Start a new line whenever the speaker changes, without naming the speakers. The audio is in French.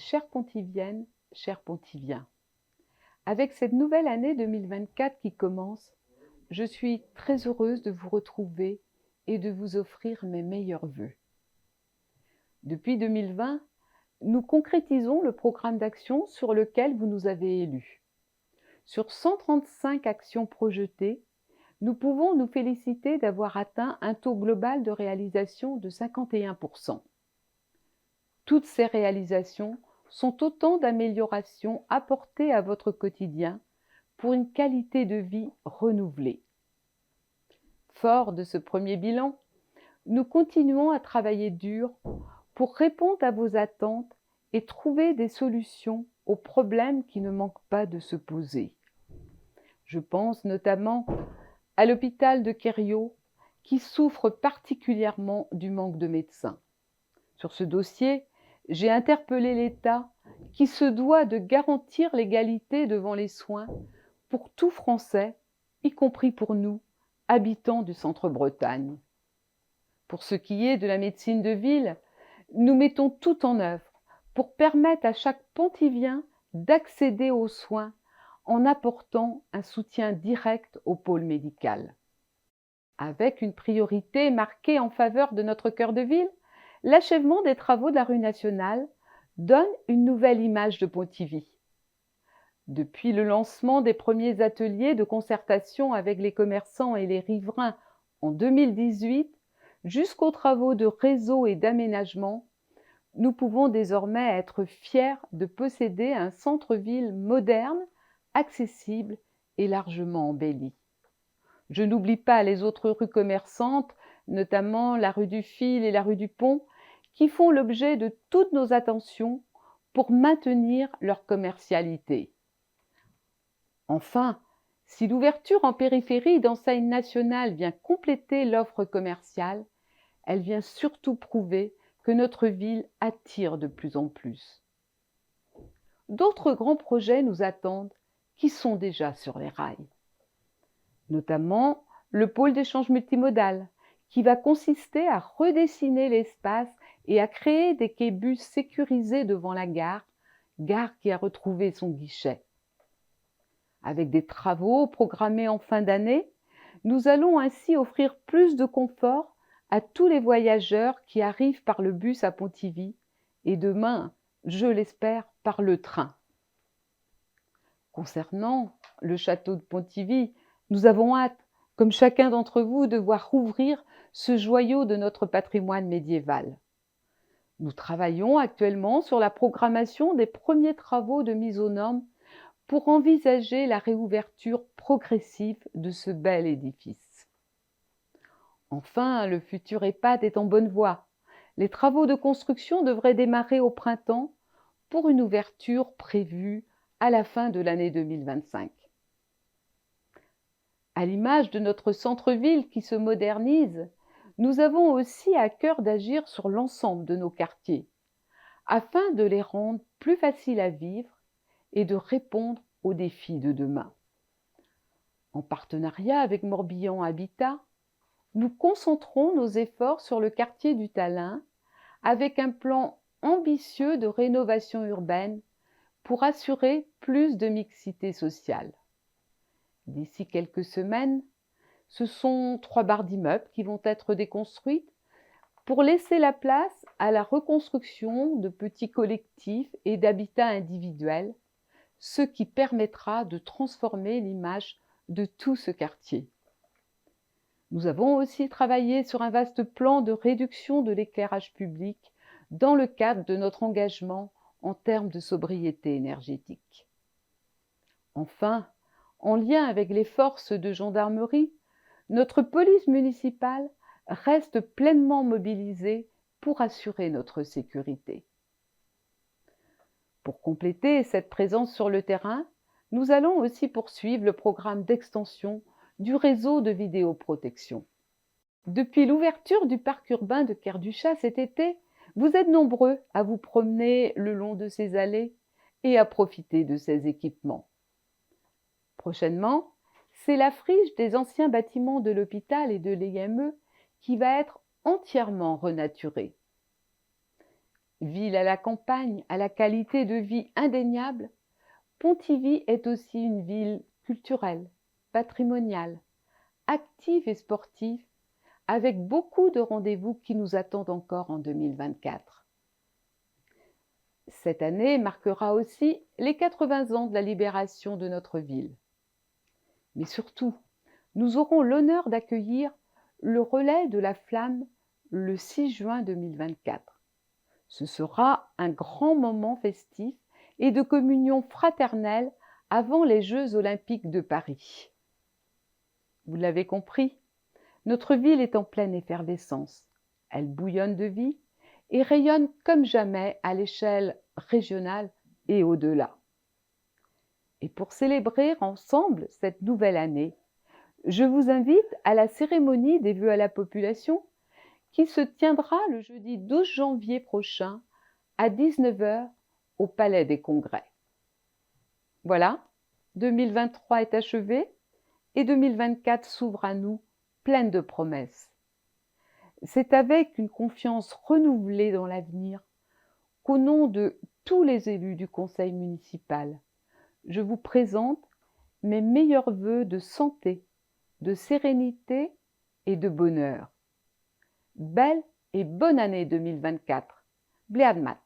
Chères Pontiviennes, chers Pontiviens, avec cette nouvelle année 2024 qui commence, je suis très heureuse de vous retrouver et de vous offrir mes meilleurs vœux. Depuis 2020, nous concrétisons le programme d'action sur lequel vous nous avez élus. Sur 135 actions projetées, nous pouvons nous féliciter d'avoir atteint un taux global de réalisation de 51%. Toutes ces réalisations sont autant d'améliorations apportées à votre quotidien pour une qualité de vie renouvelée. Fort de ce premier bilan, nous continuons à travailler dur pour répondre à vos attentes et trouver des solutions aux problèmes qui ne manquent pas de se poser. Je pense notamment à l'hôpital de Quériot qui souffre particulièrement du manque de médecins. Sur ce dossier, j'ai interpellé l'État qui se doit de garantir l'égalité devant les soins pour tout Français, y compris pour nous, habitants du Centre-Bretagne. Pour ce qui est de la médecine de ville, nous mettons tout en œuvre pour permettre à chaque pontivien d'accéder aux soins en apportant un soutien direct au pôle médical. Avec une priorité marquée en faveur de notre cœur de ville, l'achèvement des travaux de la rue nationale donne une nouvelle image de Pontivy. Depuis le lancement des premiers ateliers de concertation avec les commerçants et les riverains en 2018, jusqu'aux travaux de réseau et d'aménagement, nous pouvons désormais être fiers de posséder un centre-ville moderne, accessible et largement embelli. Je n'oublie pas les autres rues commerçantes, notamment la rue du Fil et la rue du Pont, qui font l'objet de toutes nos attentions pour maintenir leur commercialité. Enfin, si l'ouverture en périphérie d'enseignes nationales vient compléter l'offre commerciale, elle vient surtout prouver que notre ville attire de plus en plus. D'autres grands projets nous attendent qui sont déjà sur les rails. Notamment le pôle d'échange multimodal, qui va consister à redessiner l'espace et à créer des quais-bus sécurisés devant la gare qui a retrouvé son guichet. Avec des travaux programmés en fin d'année, nous allons ainsi offrir plus de confort à tous les voyageurs qui arrivent par le bus à Pontivy et demain, je l'espère, par le train. Concernant le château de Pontivy, nous avons hâte, comme chacun d'entre vous, de voir rouvrir ce joyau de notre patrimoine médiéval. Nous travaillons actuellement sur la programmation des premiers travaux de mise aux normes pour envisager la réouverture progressive de ce bel édifice. Enfin, le futur EHPAD est en bonne voie. Les travaux de construction devraient démarrer au printemps pour une ouverture prévue à la fin de l'année 2025. À l'image de notre centre-ville qui se modernise, nous avons aussi à cœur d'agir sur l'ensemble de nos quartiers, afin de les rendre plus faciles à vivre et de répondre aux défis de demain. En partenariat avec Morbihan Habitat, nous concentrons nos efforts sur le quartier du Talin avec un plan ambitieux de rénovation urbaine pour assurer plus de mixité sociale. D'ici quelques semaines, ce sont 3 barres d'immeubles qui vont être déconstruites pour laisser la place à la reconstruction de petits collectifs et d'habitats individuels, ce qui permettra de transformer l'image de tout ce quartier. Nous avons aussi travaillé sur un vaste plan de réduction de l'éclairage public dans le cadre de notre engagement en termes de sobriété énergétique. Enfin, en lien avec les forces de gendarmerie, notre police municipale reste pleinement mobilisée pour assurer notre sécurité. Pour compléter cette présence sur le terrain, nous allons aussi poursuivre le programme d'extension du réseau de vidéoprotection. Depuis l'ouverture du parc urbain de Kerduchat cet été, vous êtes nombreux à vous promener le long de ces allées et à profiter de ces équipements. Prochainement, c'est la friche des anciens bâtiments de l'hôpital et de l'EME qui va être entièrement renaturée. Ville à la campagne, à la qualité de vie indéniable, Pontivy est aussi une ville culturelle, patrimoniale, active et sportive, avec beaucoup de rendez-vous qui nous attendent encore en 2024. Cette année marquera aussi les 80 ans de la libération de notre ville. Mais surtout, nous aurons l'honneur d'accueillir le relais de la flamme le 6 juin 2024. Ce sera un grand moment festif et de communion fraternelle avant les Jeux olympiques de Paris. Vous l'avez compris, notre ville est en pleine effervescence. Elle bouillonne de vie et rayonne comme jamais à l'échelle régionale et au-delà. Et pour célébrer ensemble cette nouvelle année, je vous invite à la cérémonie des vœux à la population qui se tiendra le jeudi 12 janvier prochain à 19 h au Palais des Congrès. Voilà, 2023 est achevé et 2024 s'ouvre à nous pleine de promesses. C'est avec une confiance renouvelée dans l'avenir qu'au nom de tous les élus du conseil municipal, je vous présente mes meilleurs vœux de santé, de sérénité et de bonheur. Belle et bonne année 2024. Bleadmat.